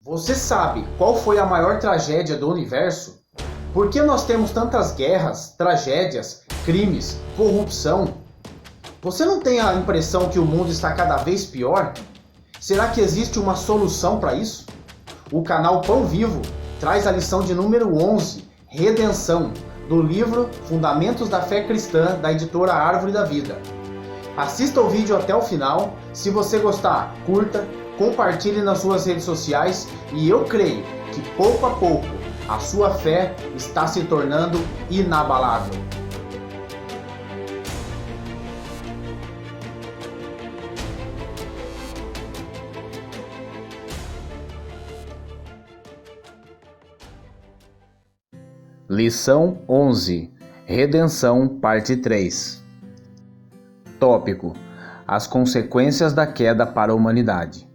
Você sabe qual foi a maior tragédia do universo? Por que nós temos tantas guerras, tragédias, crimes, corrupção? Você não tem a impressão que o mundo está cada vez pior? Será que existe uma solução para isso? O canal Pão Vivo traz a lição de número 11, Redenção, do livro Fundamentos da Fé Cristã, da editora Árvore da Vida. Assista o vídeo até o final. Se você gostar, curta, compartilhe nas suas redes sociais e eu creio que pouco a pouco a sua fé está se tornando inabalável. Lição 11. Redenção, parte 3. Tópico: as consequências da queda para a humanidade.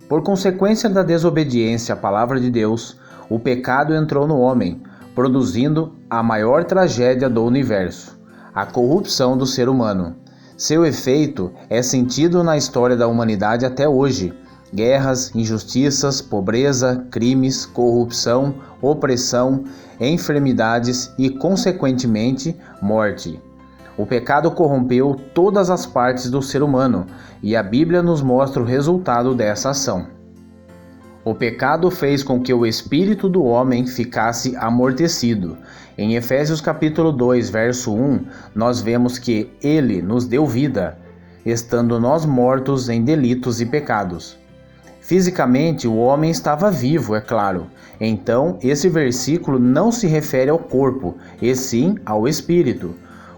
Por consequência da desobediência à palavra de Deus, o pecado entrou no homem, produzindo a maior tragédia do universo, a corrupção do ser humano. Seu efeito é sentido na história da humanidade até hoje. Guerras, injustiças, pobreza, crimes, corrupção, opressão, enfermidades e, consequentemente, morte. O pecado corrompeu todas as partes do ser humano e a Bíblia nos mostra o resultado dessa ação. O pecado fez com que o espírito do homem ficasse amortecido. Em Efésios capítulo 2, verso 1, nós vemos que ele nos deu vida, estando nós mortos em delitos e pecados. Fisicamente, o homem estava vivo, é claro. Então, esse versículo não se refere ao corpo, e sim ao espírito.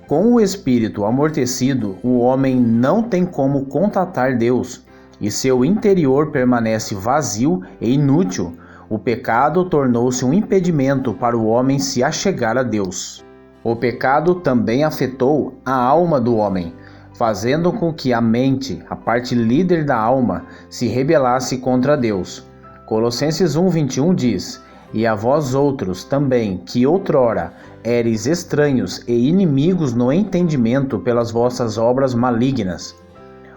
Com o espírito amortecido, o homem não tem como contatar Deus, e seu interior permanece vazio e inútil. O pecado tornou-se um impedimento para o homem se achegar a Deus. O pecado também afetou a alma do homem, fazendo com que a mente, a parte líder da alma, se rebelasse contra Deus. Colossenses 1:21 diz: "E a vós outros também, que outrora éreis estranhos e inimigos no entendimento pelas vossas obras malignas."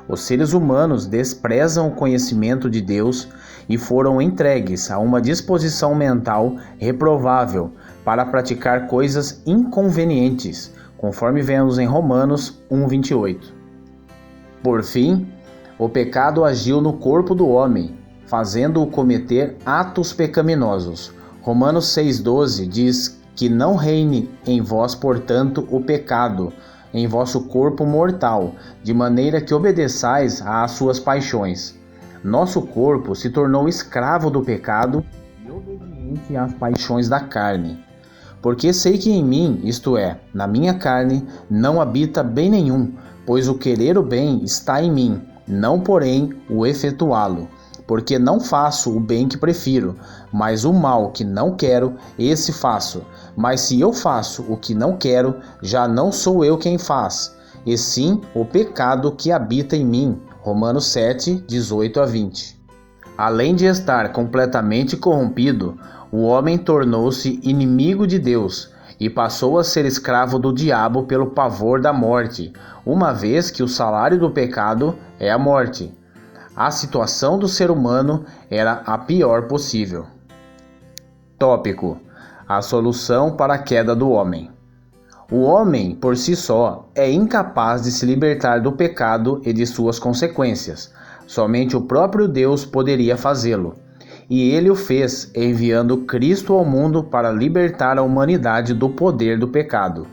Os seres humanos desprezam o conhecimento de Deus e foram entregues a uma disposição mental reprovável para praticar coisas inconvenientes, conforme vemos em Romanos 1:28. Por fim, o pecado agiu no corpo do homem, fazendo-o cometer atos pecaminosos. Romanos 6:12 diz que não reine em vós, portanto, o pecado, em vosso corpo mortal, de maneira que obedeçais às suas paixões. Nosso corpo se tornou escravo do pecado e obediente às paixões da carne. Porque sei que em mim, isto é, na minha carne, não habita bem nenhum, pois o querer o bem está em mim, não porém o efetuá-lo. Porque não faço o bem que prefiro, mas o mal que não quero, esse faço. Mas se eu faço o que não quero, já não sou eu quem faz, e sim o pecado que habita em mim. Romanos 7:18-20. Além de estar completamente corrompido, o homem tornou-se inimigo de Deus e passou a ser escravo do diabo pelo pavor da morte, uma vez que o salário do pecado é a morte. A situação do ser humano era a pior possível. Tópico: a solução para a queda do homem. O homem, por si só, é incapaz de se libertar do pecado e de suas consequências. Somente o próprio Deus poderia fazê-lo. E ele o fez, enviando Cristo ao mundo para libertar a humanidade do poder do pecado.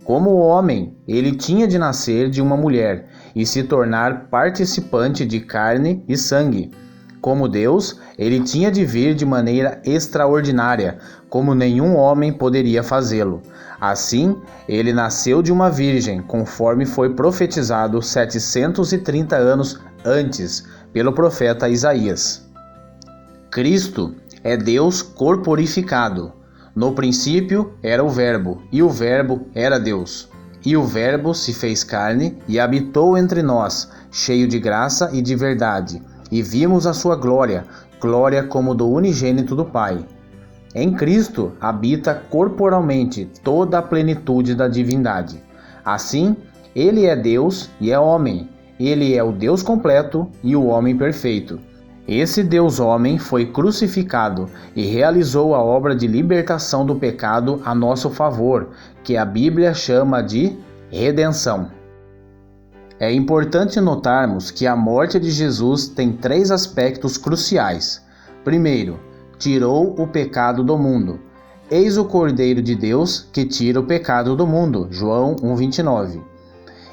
Como homem, ele tinha de nascer de uma mulher e se tornar participante de carne e sangue. Como Deus, ele tinha de vir de maneira extraordinária, como nenhum homem poderia fazê-lo. Assim, ele nasceu de uma virgem, conforme foi profetizado 730 anos antes pelo profeta Isaías. Cristo é Deus corporificado. No princípio era o Verbo, e o Verbo era Deus. E o Verbo se fez carne e habitou entre nós, cheio de graça e de verdade. E vimos a sua glória, glória como do unigênito do Pai. Em Cristo habita corporalmente toda a plenitude da divindade. Assim, ele é Deus e é homem. Ele é o Deus completo e o homem perfeito. Esse Deus homem foi crucificado e realizou a obra de libertação do pecado a nosso favor, que a Bíblia chama de redenção. É importante notarmos que a morte de Jesus tem 3 aspectos cruciais. Primeiro, tirou o pecado do mundo. Eis o Cordeiro de Deus que tira o pecado do mundo. João 1,29.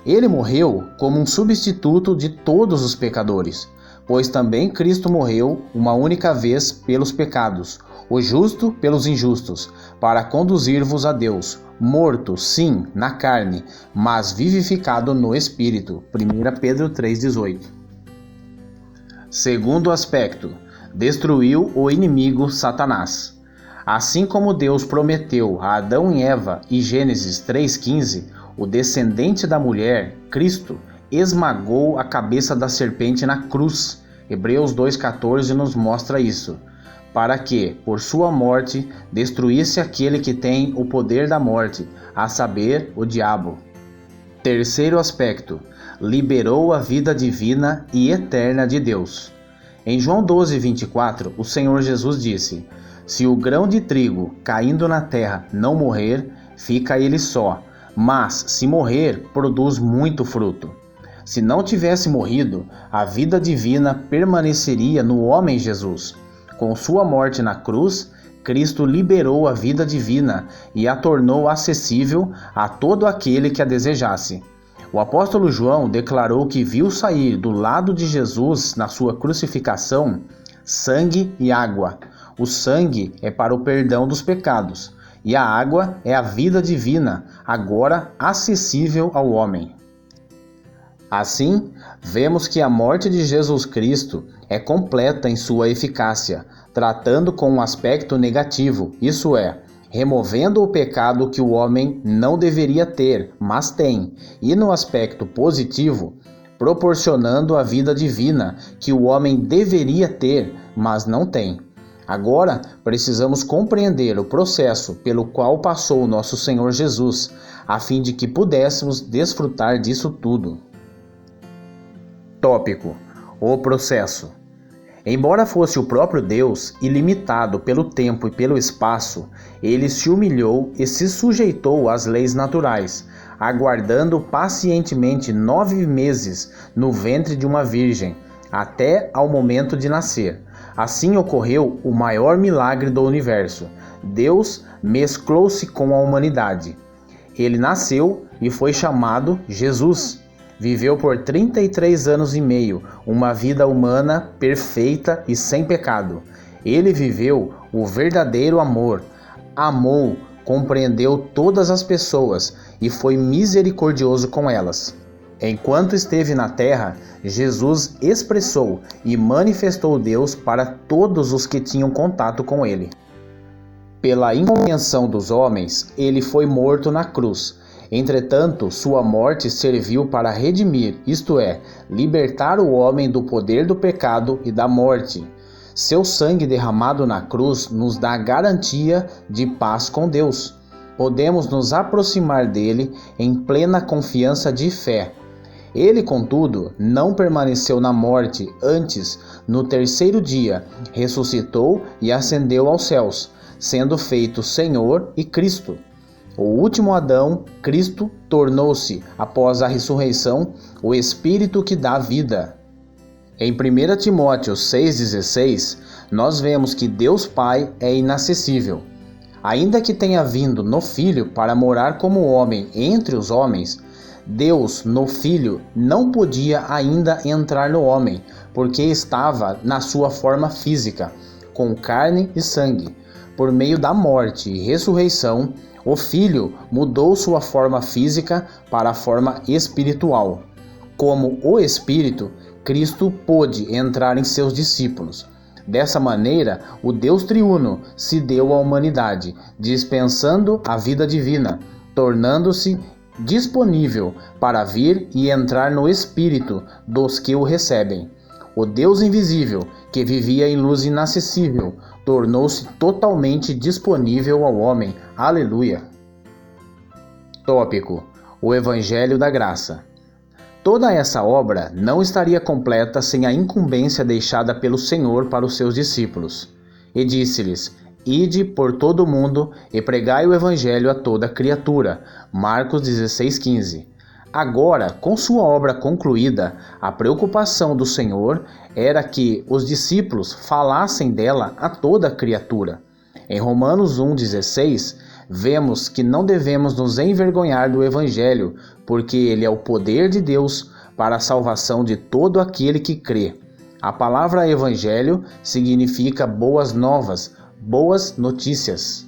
Ele morreu como um substituto de todos os pecadores, pois também Cristo morreu uma única vez pelos pecados, o justo pelos injustos, para conduzir-vos a Deus, morto, sim, na carne, mas vivificado no Espírito. 1 Pedro 3,18. Segundo aspecto, destruiu o inimigo Satanás. Assim como Deus prometeu a Adão e Eva em Gênesis 3,15, o descendente da mulher, Cristo, esmagou a cabeça da serpente na cruz. Hebreus 2,14 nos mostra isso, para que, por sua morte, destruísse aquele que tem o poder da morte, a saber, o diabo. Terceiro aspecto, liberou a vida divina e eterna de Deus. Em João 12,24, o Senhor Jesus disse: se o grão de trigo caindo na terra não morrer, fica ele só, mas se morrer, produz muito fruto. Se não tivesse morrido, a vida divina permaneceria no homem Jesus. Com sua morte na cruz, Cristo liberou a vida divina e a tornou acessível a todo aquele que a desejasse. O apóstolo João declarou que viu sair do lado de Jesus na sua crucificação sangue e água. O sangue é para o perdão dos pecados, e a água é a vida divina, agora acessível ao homem. Assim, vemos que a morte de Jesus Cristo é completa em sua eficácia, tratando com um aspecto negativo, isso é, removendo o pecado que o homem não deveria ter, mas tem, e no aspecto positivo, proporcionando a vida divina que o homem deveria ter, mas não tem. Agora, precisamos compreender o processo pelo qual passou o nosso Senhor Jesus, a fim de que pudéssemos desfrutar disso tudo. Tópico: o processo. Embora fosse o próprio Deus, ilimitado pelo tempo e pelo espaço, ele se humilhou e se sujeitou às leis naturais, aguardando pacientemente 9 meses no ventre de uma virgem, até ao momento de nascer. Assim ocorreu o maior milagre do universo. Deus mesclou-se com a humanidade. Ele nasceu e foi chamado Jesus. Viveu por 33 anos e meio, uma vida humana perfeita e sem pecado. Ele viveu o verdadeiro amor. Amou, compreendeu todas as pessoas e foi misericordioso com elas. Enquanto esteve na terra, Jesus expressou e manifestou Deus para todos os que tinham contato com ele. Pela incompreensão dos homens, ele foi morto na cruz. Entretanto, sua morte serviu para redimir, isto é, libertar o homem do poder do pecado e da morte. Seu sangue derramado na cruz nos dá garantia de paz com Deus. Podemos nos aproximar dele em plena confiança de fé. Ele, contudo, não permaneceu na morte, antes, no terceiro dia, ressuscitou e ascendeu aos céus, sendo feito Senhor e Cristo. O último Adão, Cristo, tornou-se, após a ressurreição, o Espírito que dá vida. Em 1 Timóteo 6,16, nós vemos que Deus Pai é inacessível. Ainda que tenha vindo no Filho para morar como homem entre os homens, Deus, no Filho, não podia ainda entrar no homem, porque estava na sua forma física, com carne e sangue. Por meio da morte e ressurreição, o Filho mudou sua forma física para a forma espiritual. Como o Espírito, Cristo pôde entrar em seus discípulos. Dessa maneira, o Deus triuno se deu à humanidade, dispensando a vida divina, tornando-se disponível para vir e entrar no espírito dos que o recebem. O Deus invisível, que vivia em luz inacessível, tornou-se totalmente disponível ao homem. Aleluia! Tópico: o Evangelho da Graça. Toda essa obra não estaria completa sem a incumbência deixada pelo Senhor para os seus discípulos. E disse-lhes: Ide por todo o mundo e pregai o evangelho a toda criatura. Marcos 16:15. Agora, com sua obra concluída, a preocupação do Senhor era que os discípulos falassem dela a toda criatura. Em Romanos 1,16, vemos que não devemos nos envergonhar do Evangelho, porque ele é o poder de Deus para a salvação de todo aquele que crê. A palavra Evangelho significa boas novas, boas notícias.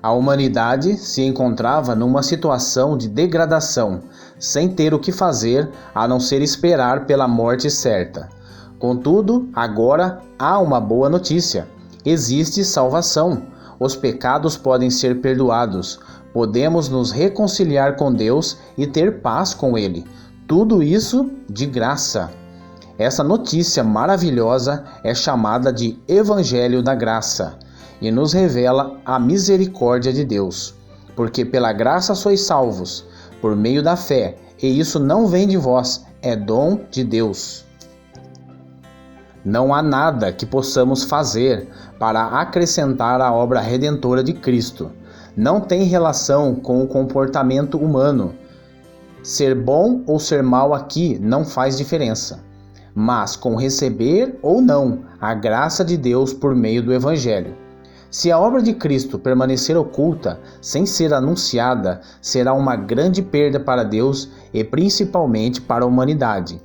A humanidade se encontrava numa situação de degradação, sem ter o que fazer a não ser esperar pela morte certa. Contudo, agora há uma boa notícia. Existe salvação. Os pecados podem ser perdoados. Podemos nos reconciliar com Deus e ter paz com Ele. Tudo isso de graça. Essa notícia maravilhosa é chamada de Evangelho da Graça e nos revela a misericórdia de Deus. Porque pela graça sois salvos, por meio da fé, e isso não vem de vós, é dom de Deus. Não há nada que possamos fazer para acrescentar à obra redentora de Cristo. Não tem relação com o comportamento humano. Ser bom ou ser mal aqui não faz diferença, mas com receber ou não a graça de Deus por meio do Evangelho. Se a obra de Cristo permanecer oculta, sem ser anunciada, será uma grande perda para Deus e principalmente para a humanidade.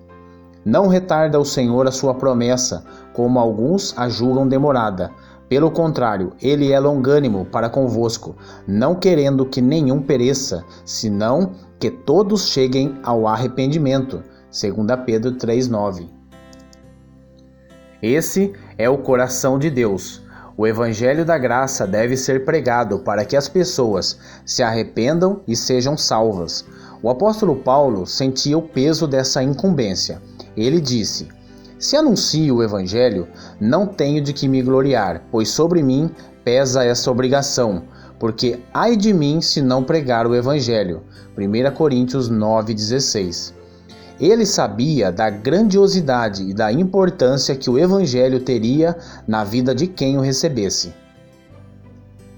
Não retarda o Senhor a sua promessa, como alguns a julgam demorada. Pelo contrário, ele é longânimo para convosco, não querendo que nenhum pereça, senão que todos cheguem ao arrependimento. 2 Pedro 3,9. Esse é o coração de Deus. O Evangelho da Graça deve ser pregado para que as pessoas se arrependam e sejam salvas. O apóstolo Paulo sentia o peso dessa incumbência. Ele disse: Se anuncio o Evangelho, não tenho de que me gloriar, pois sobre mim pesa essa obrigação, porque ai de mim se não pregar o Evangelho. 1 Coríntios 9,16. Ele sabia da grandiosidade e da importância que o Evangelho teria na vida de quem o recebesse.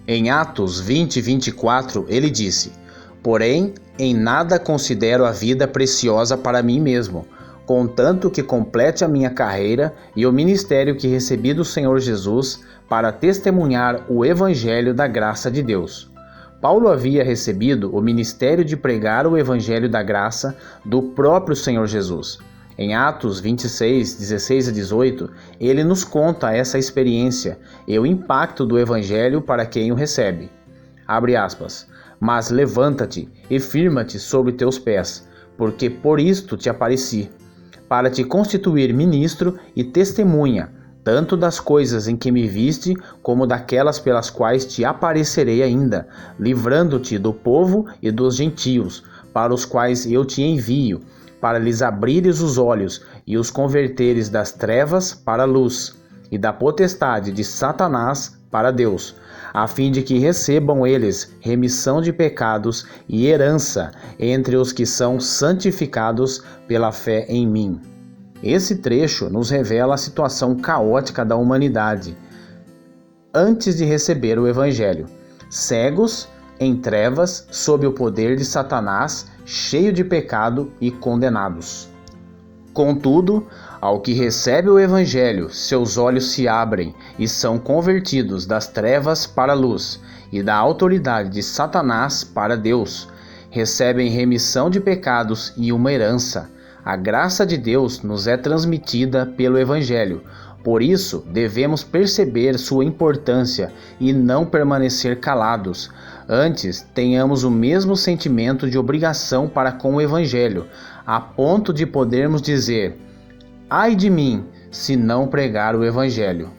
Em Atos 20:24, ele disse: Porém, em nada considero a vida preciosa para mim mesmo, contanto que complete a minha carreira e o ministério que recebi do Senhor Jesus para testemunhar o Evangelho da graça de Deus. Paulo havia recebido o ministério de pregar o Evangelho da graça do próprio Senhor Jesus. Em Atos 26, 16 a 18, ele nos conta essa experiência e o impacto do Evangelho para quem o recebe. Abre aspas. Mas levanta-te e firma-te sobre teus pés, porque por isto te apareci, para te constituir ministro e testemunha, tanto das coisas em que me viste, como daquelas pelas quais te aparecerei ainda, livrando-te do povo e dos gentios, para os quais eu te envio, para lhes abrires os olhos e os converteres das trevas para a luz, e da potestade de Satanás para Deus, a fim de que recebam eles remissão de pecados e herança entre os que são santificados pela fé em mim. Esse trecho nos revela a situação caótica da humanidade antes de receber o Evangelho. Cegos, em trevas, sob o poder de Satanás, cheio de pecado e condenados. Contudo, ao que recebe o Evangelho, seus olhos se abrem e são convertidos das trevas para a luz e da autoridade de Satanás para Deus. Recebem remissão de pecados e uma herança. A graça de Deus nos é transmitida pelo Evangelho. Por isso, devemos perceber sua importância e não permanecer calados. Antes, tenhamos o mesmo sentimento de obrigação para com o Evangelho, a ponto de podermos dizer: ai de mim, se não pregar o Evangelho.